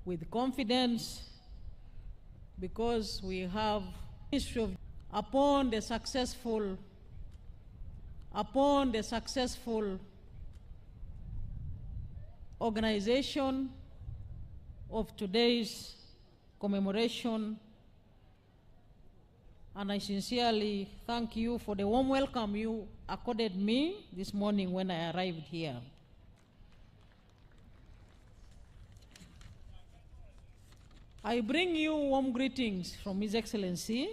with confidence because we have history of upon the successful organization of today's commemoration, and I sincerely thank you for the warm welcome you accorded me this morning when I arrived here. I bring you warm greetings from His Excellency,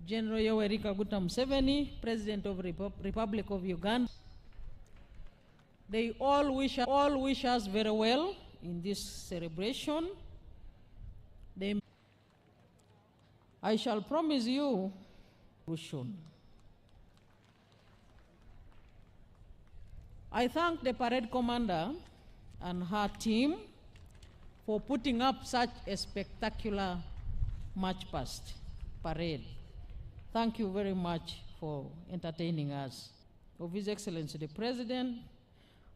General Yoweri Kaguta Museveni, President of the Republic of Uganda. They all wish us very well in this celebration. I shall promise you soon. I thank the parade commander and her team for putting up such a spectacular march past parade. Thank you very much for entertaining us. Of His Excellency the President,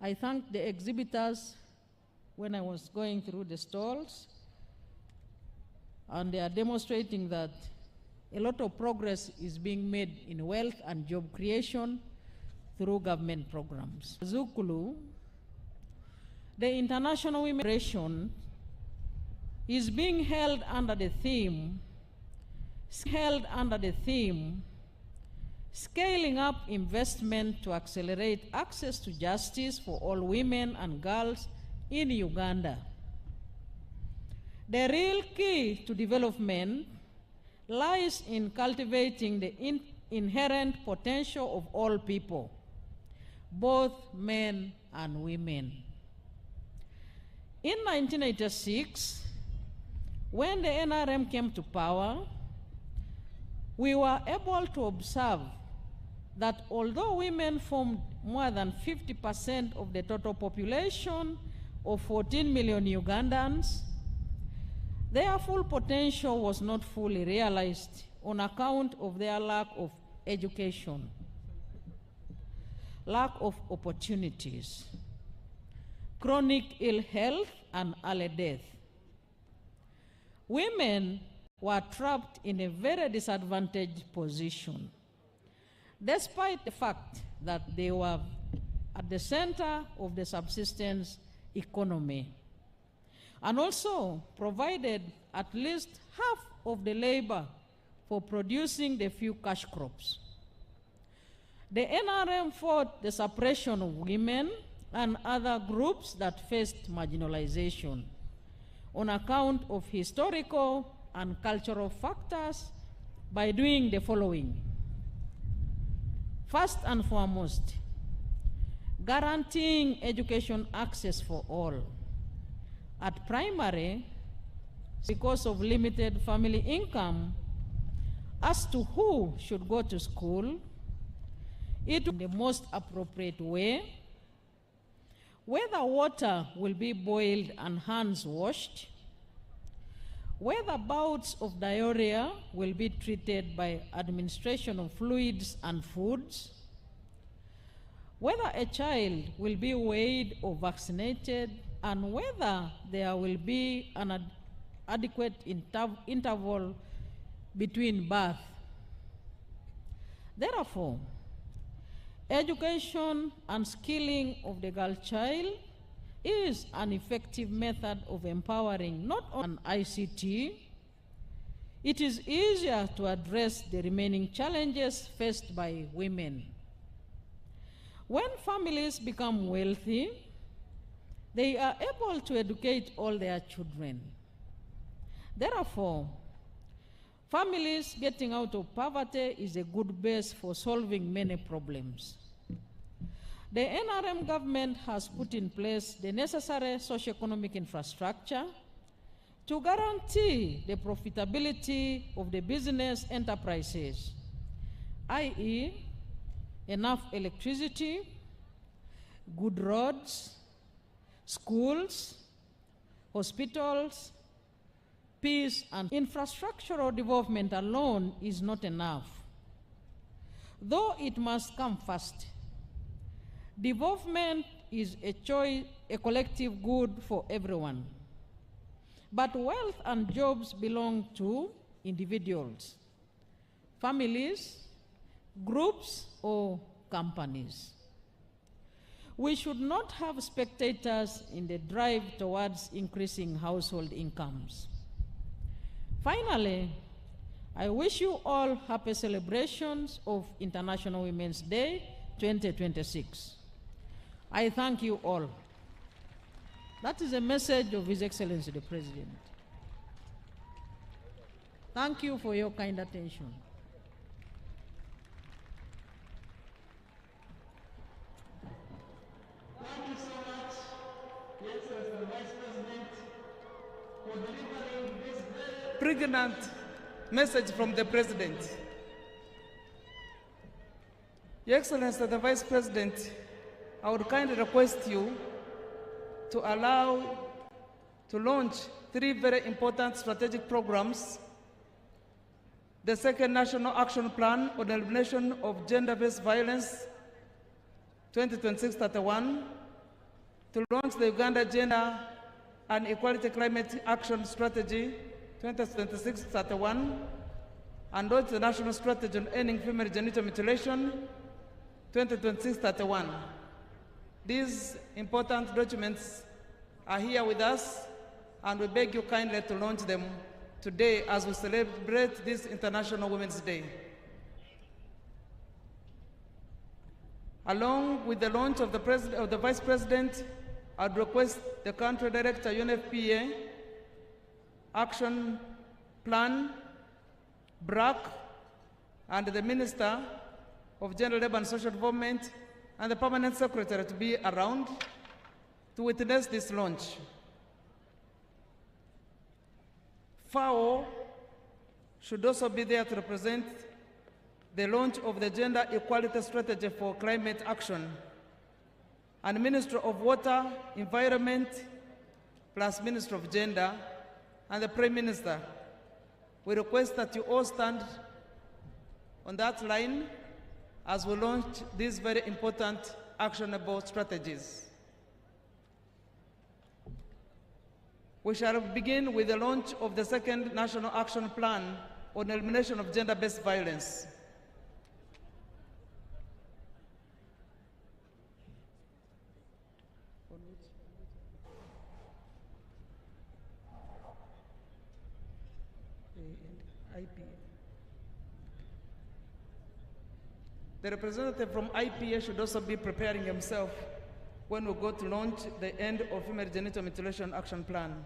I thank the exhibitors when I was going through the stalls, and they are demonstrating that a lot of progress is being made in wealth and job creation through government programs. Zukulu, the International Women's Federation is being held under the theme Scaling Up Investment to Accelerate Access to Justice for All Women and Girls in Uganda. The real key to development lies in cultivating the inherent potential of all people, both men and women. In 1986, when the NRM came to power, we were able to observe that although women formed more than 50% of the total population of 14 million Ugandans, their full potential was not fully realized on account of their lack of education, lack of opportunities, chronic ill health, and early death. Women were trapped in a very disadvantaged position, despite the fact that they were at the center of the subsistence economy, and also provided at least half of the labor for producing the few cash crops. The NRM fought the suppression of women and other groups that faced marginalization on account of historical and cultural factors by doing the following. First and foremost, guaranteeing education access for all. At primary, because of limited family income, as to who should go to school, it in the most appropriate way, whether water will be boiled and hands washed, whether bouts of diarrhea will be treated by administration of fluids and foods, whether a child will be weighed or vaccinated, and whether there will be an adequate interval between birth. Therefore, education and skilling of the girl child is an effective method of empowering not only ICT. It is easier to address the remaining challenges faced by women. When families become wealthy, they are able to educate all their children. Therefore, families getting out of poverty is a good base for solving many problems. The NRM government has put in place the necessary socio-economic infrastructure to guarantee the profitability of the business enterprises, i.e., enough electricity, good roads, schools, hospitals, peace, and infrastructural development alone is not enough. Though it must come first, development is a collective good for everyone. But wealth and jobs belong to individuals, families, groups, or companies. We should not have spectators in the drive towards increasing household incomes. Finally, I wish you all happy celebrations of International Women's Day 2026. I thank you all. That is a message of His Excellency the President. Thank you for your kind attention. Thank you so much, Your Excellency the Vice President, for delivering this very pregnant message from the President. Your Excellency the Vice President, I would kindly request you to allow to launch 3 very important strategic programs: the second National Action Plan on the Elimination of Gender-Based Violence 2026-31, to launch the Uganda Gender and Equality Climate Action Strategy 2026-31, and launch the National Strategy on Ending Female Genital Mutilation 2026-31. These important documents are here with us, and we beg you kindly to launch them today as we celebrate this International Women's Day. Along with the launch of the Vice President, I'd request the Country Director, UNFPA, Action Plan, BRAC, and the Minister of Gender, Labour and Social Development, and the Permanent Secretary to be around to witness this launch. FAO should also be there to represent the launch of the Gender Equality Strategy for Climate Action, and Ministry of Water, Environment, plus Ministry of Gender, and the Prime Minister. We request that you all stand on that line as we launch these very important actionable strategies. We shall begin with the launch of the second National Action Plan on the elimination of gender-based violence. The representative from IPA should also be preparing himself when we go to launch the End of Female Genital Mutilation Action Plan.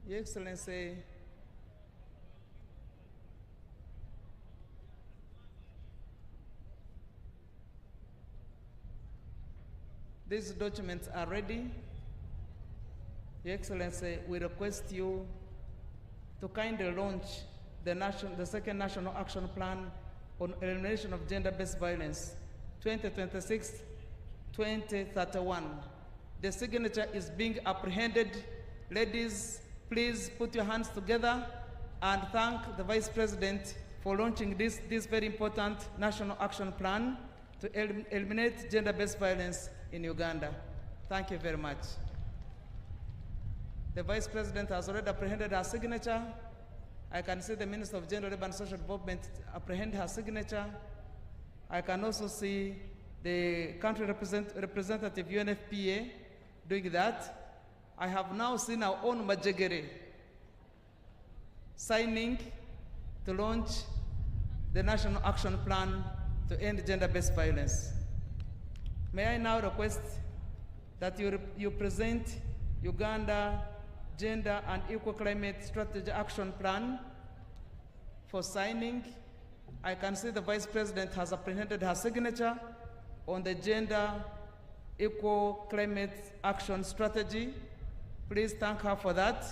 Your Excellency, these documents are ready. Your Excellency, we request you to kindly launch the second National Action Plan on Elimination of Gender-Based Violence 2026-2031. The signature is being apprehended. Ladies, please put your hands together and thank the Vice President for launching this very important National Action Plan to eliminate gender-based violence in Uganda. Thank you very much. The Vice President has already apprehended her signature. I can see the Minister of Gender, Labour and Social Development apprehend her signature. I can also see the country representative UNFPA doing that. I have now seen our own Majegere signing to launch the National Action Plan to end gender-based violence. May I now request that you present Uganda Gender and Equal Climate Strategy Action Plan for signing. I can see the Vice President has apprehended her signature on the Gender Equal Climate Action Strategy. Please thank her for that.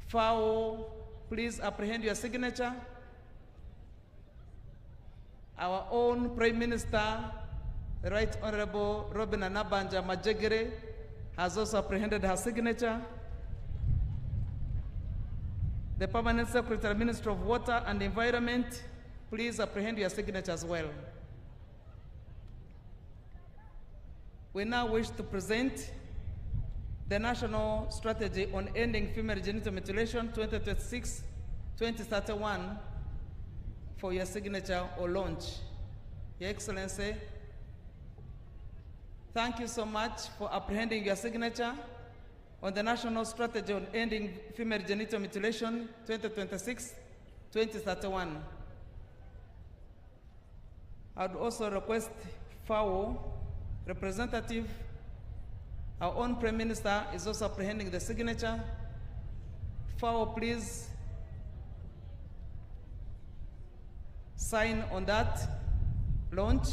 FAO, please apprehend your signature. Our own Prime Minister, the Right Honorable Robin Anabanja Majegere, has also apprehended her signature. the Permanent Secretary, Ministry of Water and Environment, please apprehend your signature as well. We now wish to present the National Strategy on Ending Female Genital Mutilation 2026-2031 for your signature or launch. Your Excellency, thank you so much for apprehending your signature on the National Strategy on Ending Female Genital Mutilation 2026-2031. I would also request FAO representative, our own Prime Minister is also apprehending the signature. FAO, please sign on that launch.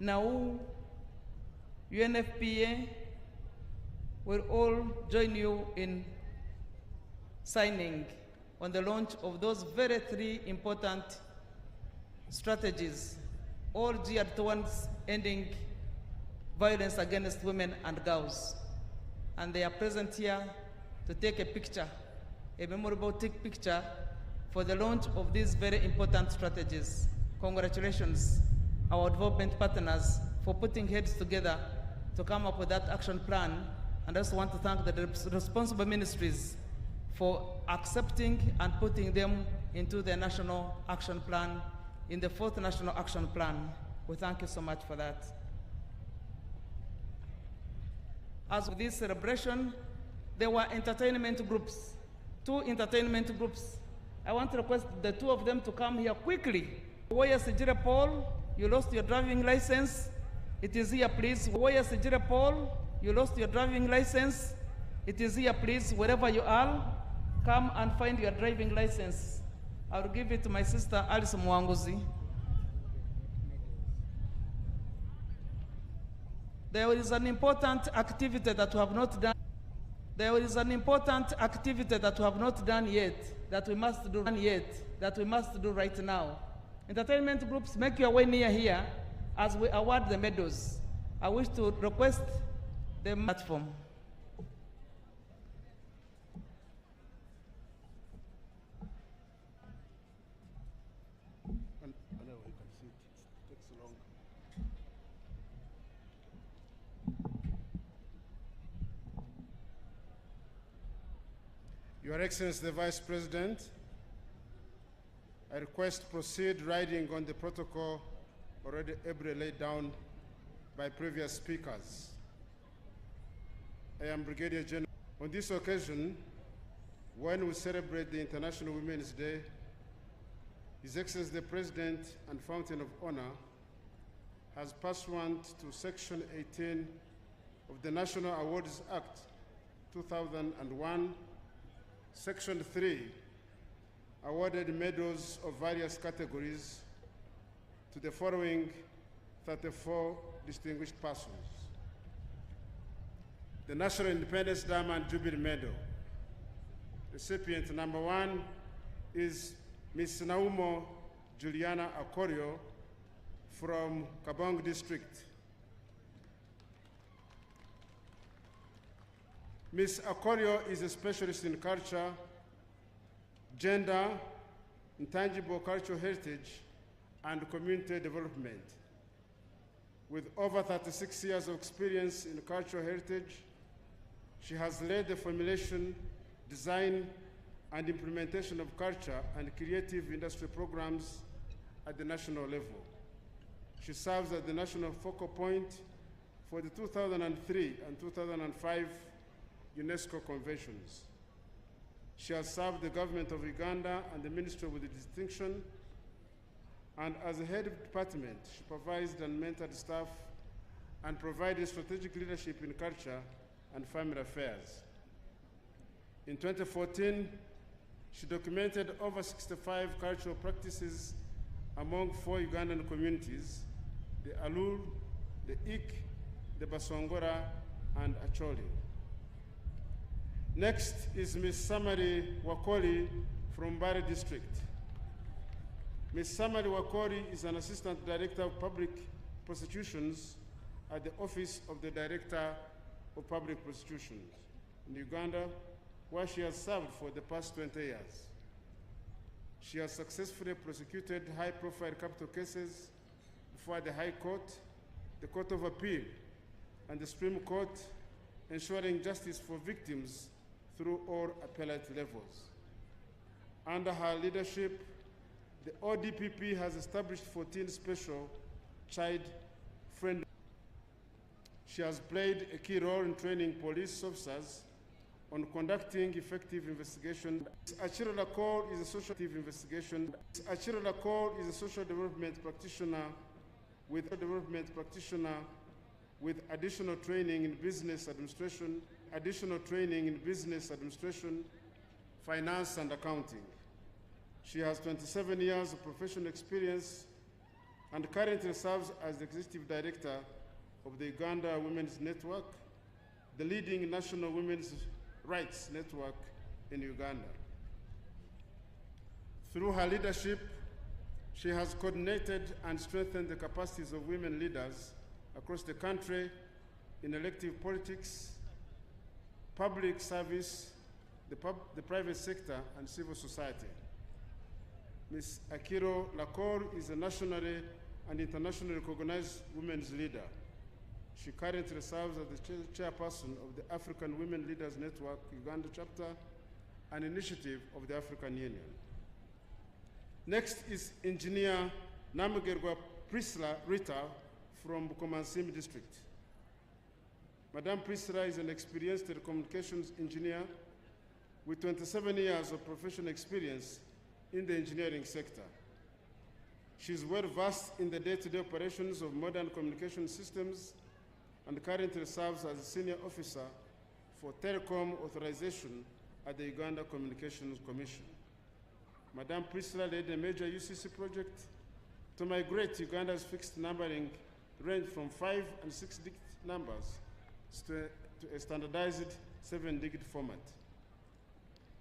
Now, UNFPA will all join you in signing on the launch of those very three important strategies, all geared towards ending violence against women and girls. And they are present here to take a picture, a memorable picture for the launch of these very important strategies. Congratulations, our development partners, for putting heads together to come up with that action plan. And I also want to thank the responsible ministries for accepting and putting them into the National Action Plan, in the 4th National Action Plan. We thank you so much for that. As with this celebration, there were entertainment groups, 2 entertainment groups. I want to request the 2 of them to come here quickly. Warrior Sejire Paul, you lost your driving license. It is here, please. Warrior Sejire Paul, you lost your driving license. It is here, please, wherever you are. Come and find your driving license. I will give it to my sister, Alice Mwanguzi. There is an important activity that we have not done. There is an important activity that we have not done yet, that we must do right now. Entertainment groups, make your way near here as we award the medals. I wish to request the platform. Your Excellency the Vice President, I request to proceed riding on the protocol already ably laid down by previous speakers. I am Brigadier General. On this occasion, when we celebrate the International Women's Day, His Excellency the President and Fountain of Honor has pursuant to Section 18 of the National Awards Act 2001, Section 3, awarded medals of various categories to the following 34 distinguished persons. The National Independence Diamond Jubilee Medal. Recipient number 1 is Ms. Naumo Juliana Akorio from Kabong District. Ms. Akorio is a specialist in culture, gender, intangible cultural heritage, and community development. With over 36 years of experience in cultural heritage, she has led the formulation, design, and implementation of culture and creative industry programs at the national level. She serves as the national focal point for the 2003 and 2005 UNESCO conventions. She has served the government of Uganda and the ministry with distinction, and as a head of department, she supervised and mentored staff and provided strategic leadership in culture and family affairs. In 2014, she documented over 65 cultural practices among 4 Ugandan communities: the Alur, the Ik, the Basongora, and Acholi. Next is Ms. Samari Wakoli from Bari District. Ms. Samari Wakoli is an Assistant Director of Public Prosecutions at the Office of the Director of Public Prosecutions in Uganda, where she has served for the past 20 years. She has successfully prosecuted high-profile capital cases before the High Court, the Court of Appeal, and the Supreme Court, ensuring justice for victims through all appellate levels. Under her leadership, the ODPP has established 14 special child-friendly. She has played a key role in training police officers on conducting effective investigation. Achiro Lakol is a social investigation. Achiro Lakol is a social development practitioner with additional training in business administration, finance and accounting. She has 27 years of professional experience and currently serves as the Executive Director of the Uganda Women's Network, the leading national women's rights network in Uganda. Through her leadership, she has coordinated and strengthened the capacities of women leaders across the country in elective politics, public service, the private sector, and civil society. Ms. Achiro Lakol is a nationally and internationally recognized women's leader. She currently serves as the chairperson of the African Women Leaders Network Uganda chapter, an initiative of the African Union. Next is Engineer Namugerwa Prisla Rita from Bukomansim district. Madame Prisla is an experienced telecommunications engineer with 27 years of professional experience in the engineering sector. She is well versed in the day-to-day operations of modern communication systems and currently serves as a senior officer for telecom authorization at the Uganda Communications Commission. Madame Prisla led a major UCC project to migrate Uganda's fixed numbering range from 5 and 6-digit numbers to a standardized 7-digit format.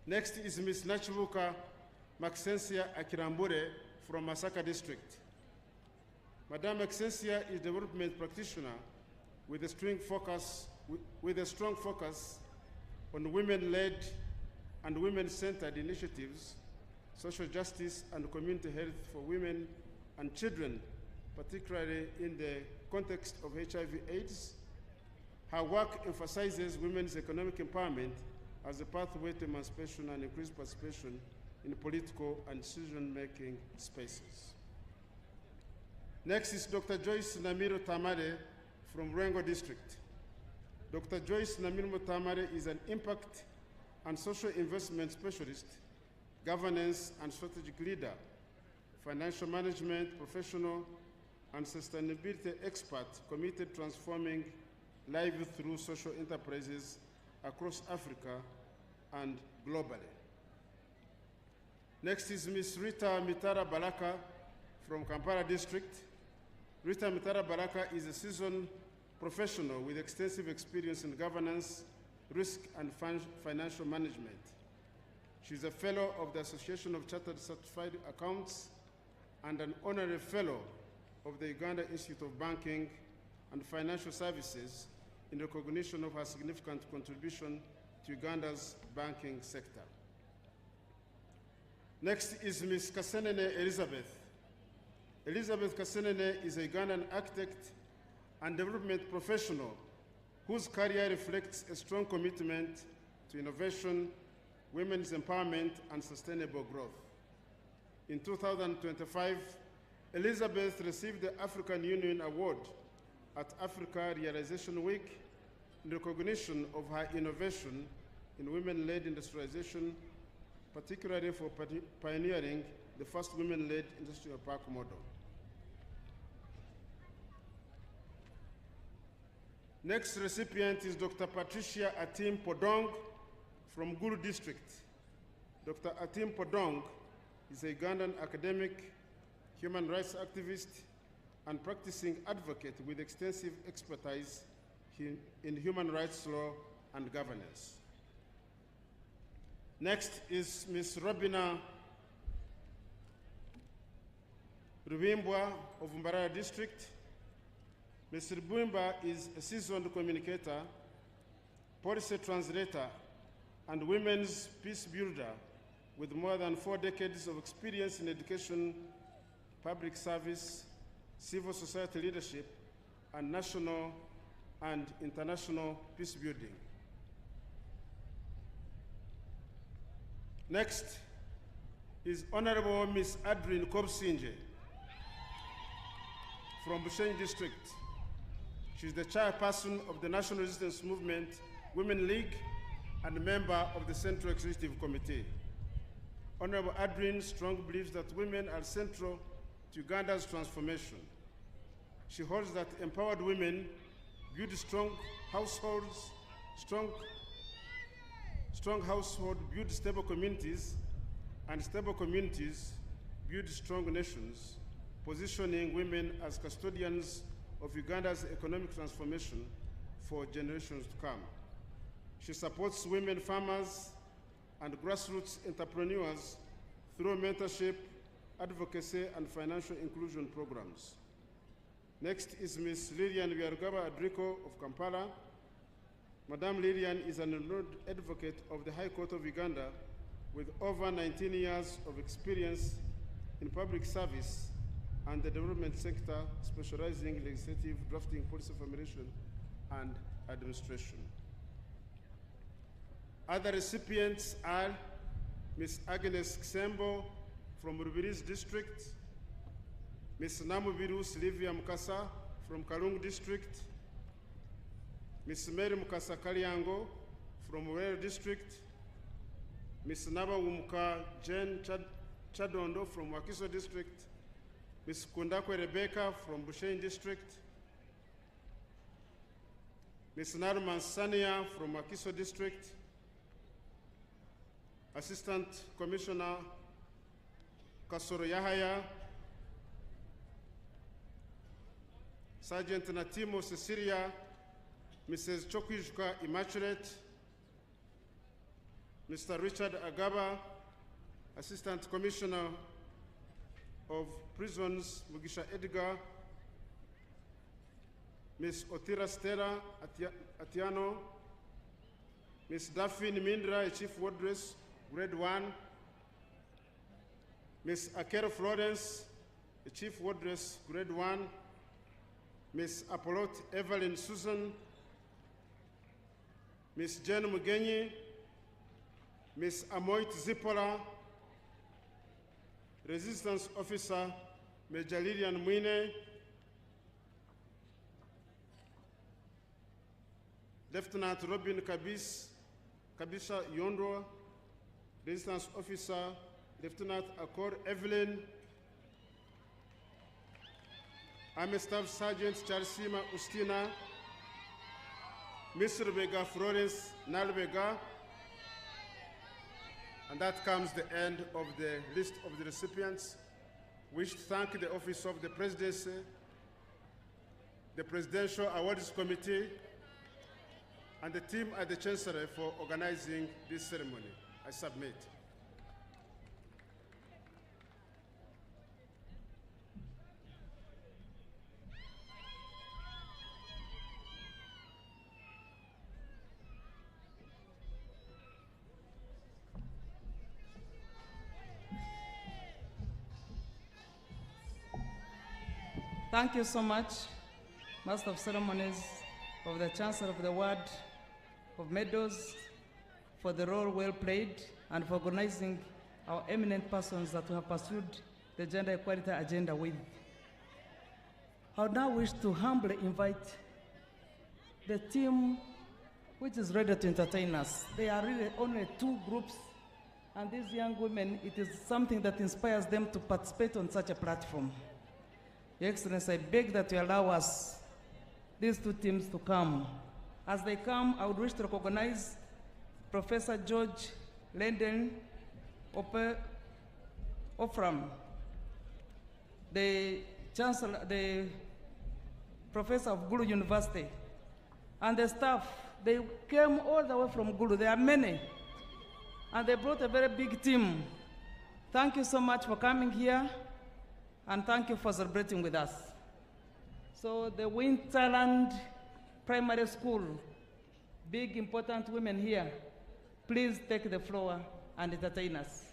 Next is Ms. Nachibuka Maxensia Akirambure from Masaka district. Madame Maxensia is a development practitioner with a strong focus on women-led and women-centered initiatives, social justice and community health for women and children, particularly in the context of HIV/AIDS. Her work emphasizes women's economic empowerment as a pathway to emancipation and increased participation in political and decision-making spaces. Next is Dr. Joyce Namiro Tamare from Rengo district. Dr. Joyce Namiro Tamare is an impact and social investment specialist, governance and strategic leader, financial management professional, and sustainability expert committed to transforming lives through social enterprises across Africa and globally. Next is Ms. Rita Mitara Baraka from Kampala district. Rita Mitara Baraka is a seasoned professional with extensive experience in governance, risk, and financial management. She's a fellow of the Association of Chartered Certified Accountants and an honorary fellow of the Uganda Institute of Banking and Financial Services in recognition of her significant contribution to Uganda's banking sector. Next is Ms. Kasenene Elizabeth. Elizabeth Kasenene is a Ugandan architect and development professional whose career reflects a strong commitment to innovation, women's empowerment, and sustainable growth. In 2025, Elizabeth received the African Union Award at Africa Realization Week in recognition of her innovation in women-led industrialization, particularly for pioneering the first women-led industrial park model. Next recipient is Dr. Patricia Atim Podong from Gulu district. Dr. Atim Podong is a Ugandan academic, human rights activist, and practicing advocate with extensive expertise in human rights law and governance. Next is Ms. Robina Rubimbwa of Mbarara district. Ms. Ribumba is a seasoned communicator, policy translator, and women's peace builder with more than 4 decades of experience in education, public service, civil society leadership, and national and international peace building. Next is Honorable Ms. Adrien Kobsinje from Bushenyi District. She's the chairperson of the National Resistance Movement Women League and a member of the Central Executive Committee. Honorable Adrien strongly believes that women are central to Uganda's transformation. She holds that empowered women build strong households, strong households build stable communities, and stable communities build strong nations, positioning women as custodians of Uganda's economic transformation for generations to come. She supports women farmers and grassroots entrepreneurs through mentorship, advocacy, and financial inclusion programs. Next is Ms. Lilian Byarugaba Adriko of Kampala. Madame Lilian is an enrolled advocate of the High Court of Uganda with over 19 years of experience in public service and the development sector, specializing in legislative drafting, policy formulation, and administration. Other recipients are Ms. Agnes Ksembo from Rubirizi District, Ms. Namubiru Sylvia Mukasa from Kalungu District, Ms. Mary Mukasa Kalyango from Uwere District, Ms. Nabawumuka Jen Chadondo from Wakiso District, Ms. Kundakwe Rebecca from Bushenyi District, Ms. Naruman Sania from Wakiso District, Assistant Commissioner Kasoro Yahaya, Sergeant Natimo Cecilia, Mrs. Chokwijuka Immaculate, Mr. Richard Agaba, Assistant Commissioner of Prisons Mugisha Edgar, Ms. Otira Stella Atiano, Ms. Daphne Mindra, Chief Wardress, Grade 1, Ms. Akero Florence, Chief Wardress, Grade 1, Ms. Apollote Evelyn Susan, Ms. Jen Mugenyi, Ms. Amoit Zipola, Resistance Officer Major Lilian Mwine, Lieutenant Robin Kabisha Yondro, Resistance Officer Lieutenant Akor Evelyn, Army Staff Sergeant Charsima Ustina, Ms. Rebecca Florence Nalbega, and that comes the end of the list of the recipients. We wish to thank the Office of the Presidency, the Presidential Awards Committee, and the team at the Chancellery for organizing this ceremony. I submit. Thank you so much, Master of Ceremonies, of the Chancellor of the Ward of Meadows, for the role well played and for organizing our eminent persons that we have pursued the gender equality agenda with. I would now wish to humbly invite the team which is ready to entertain us. They are really only 2 groups, and these young women, it is something that inspires them to participate on such a platform. Your Excellency, I beg that you allow us, these 2 teams, to come. As they come, I would wish to recognize Professor George Lenden Ofram, the Chancellor, the Professor of Gulu University, and the staff. They came all the way from Gulu. There are many, and they brought a very big team. Thank you so much for coming here, and thank you for celebrating with us. So the Winterland Primary School, big important women here, please take the floor and entertain us.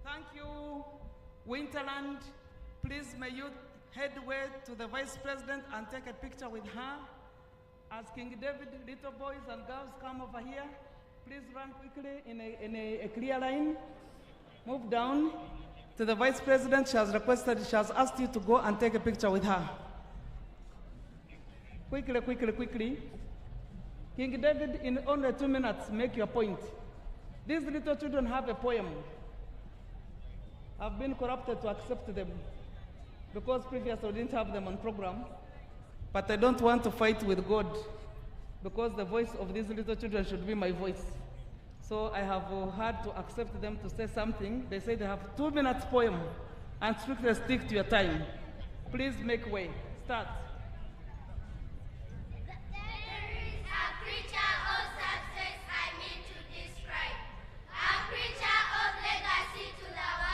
Thank you, Winterland. Please may you head way to the Vice President and take a picture with her. As King David, little boys and girls come over here, please run quickly in a clear line. Move down to the Vice President. She has requested, she has asked you to go and take a picture with her. Quickly, quickly, quickly. King David, in only 2 minutes, make your point. These little children have a poem. I've been corrupted to accept them because previously I didn't have them on program. But I don't want to fight with God because the voice of these little children should be my voice. So I have had to accept them to say something. They say they have 2 minutes poem and strictly stick to your time. Please make way. Start. To describe. A creature of legacy to the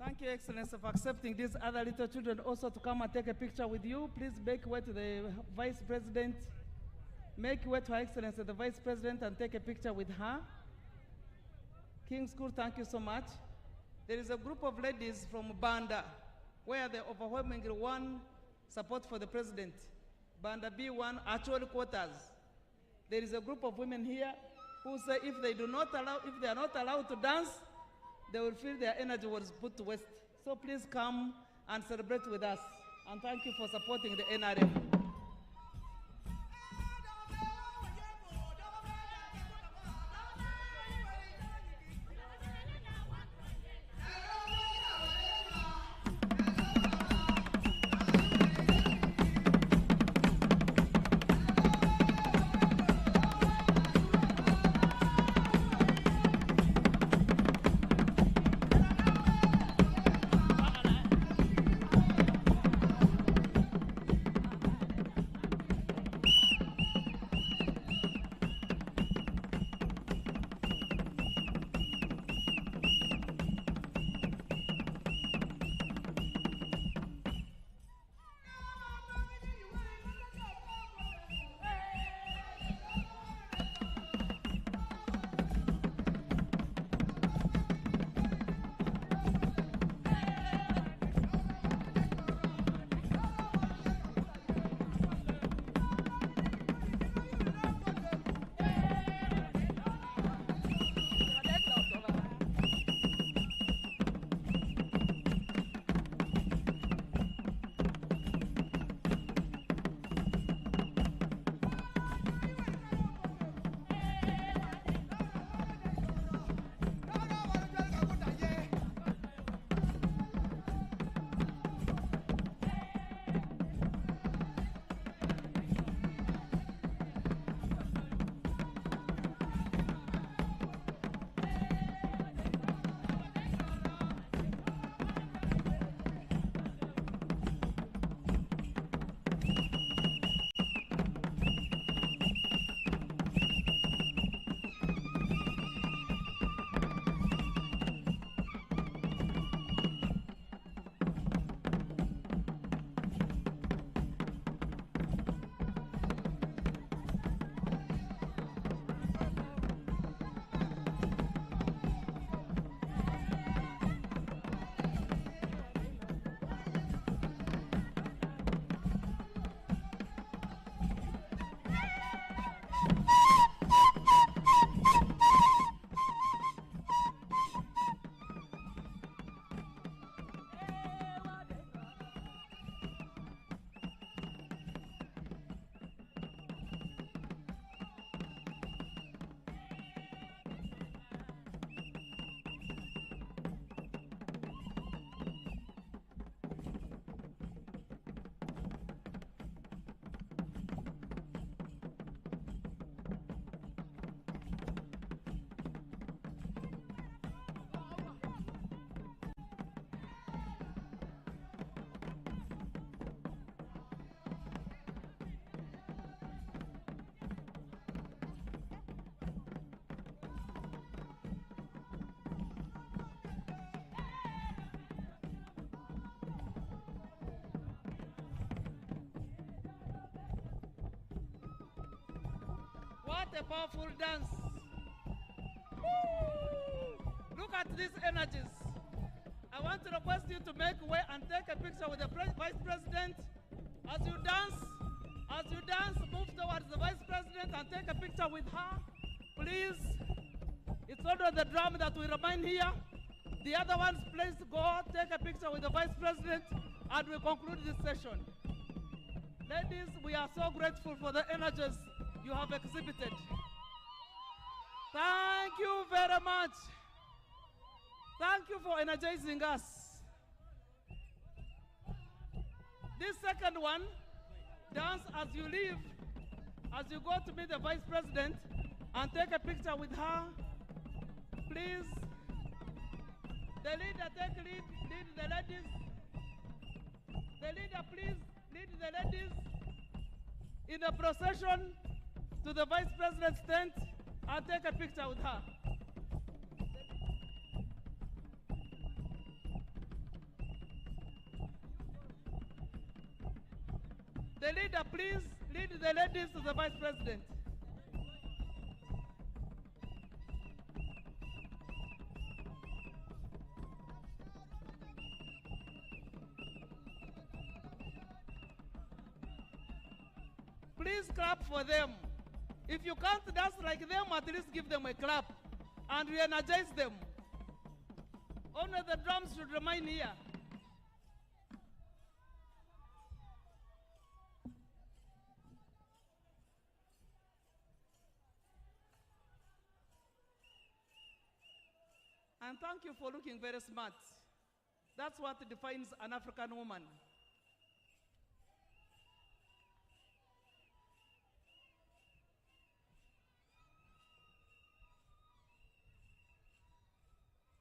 Thank you, Excellency, for accepting these other little children also to come and take a picture with you. Please make way to the Vice President. Make way to Her Excellency, the Vice President, and take a picture with her. King School, thank you so much. There is a group of ladies from Banda, where they overwhelmingly won support for the President. Banda B1 actual quarters. There is a group of women here who say if they are not allowed to dance, they will feel their energy was put to waste. So please come and celebrate with us. And thank you for supporting the NRM. What a powerful dance. Woo! Look at these energies. I want to request you to make way and take a picture with the Vice President. As you dance, move towards the Vice President and take a picture with her. Please, it's only the drum that we remain here. The other ones, please go take a picture with the Vice President and we conclude this session. Ladies, we are so grateful for the energies you have exhibited. Thank you very much. Thank you for energizing us. This second one, dance as you leave, as you go to meet the Vice President and take a picture with her. Please, the leader take lead the ladies. The leader, please, lead the ladies in the procession to the Vice President's tent and take a picture with her. please lead the ladies to the Vice President. Please clap for them. If you can't dance like them, at least give them a clap and re-energize them. Only the drums should remain here. And thank you for looking very smart. That's what defines an African woman.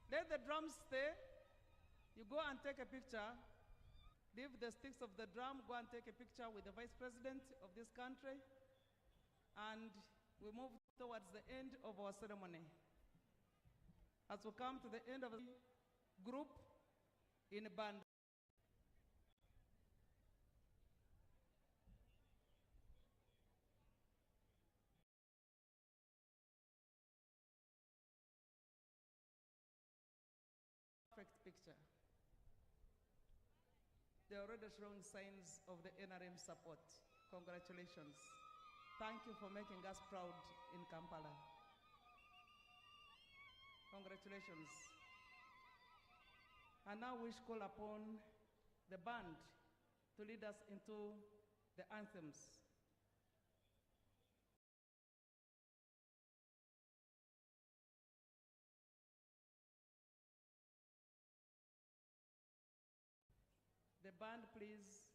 Let the drums stay. You go and take a picture. Leave the sticks of the drum, go and take a picture with the Vice President of this country. And we move towards the end of our ceremony. As we come to the end of the group in a band. Perfect picture. They're already showing signs of the NRM support. Congratulations. Thank you for making us proud in Kampala. Congratulations. And now we call upon the band to lead us into the anthems. The band, please.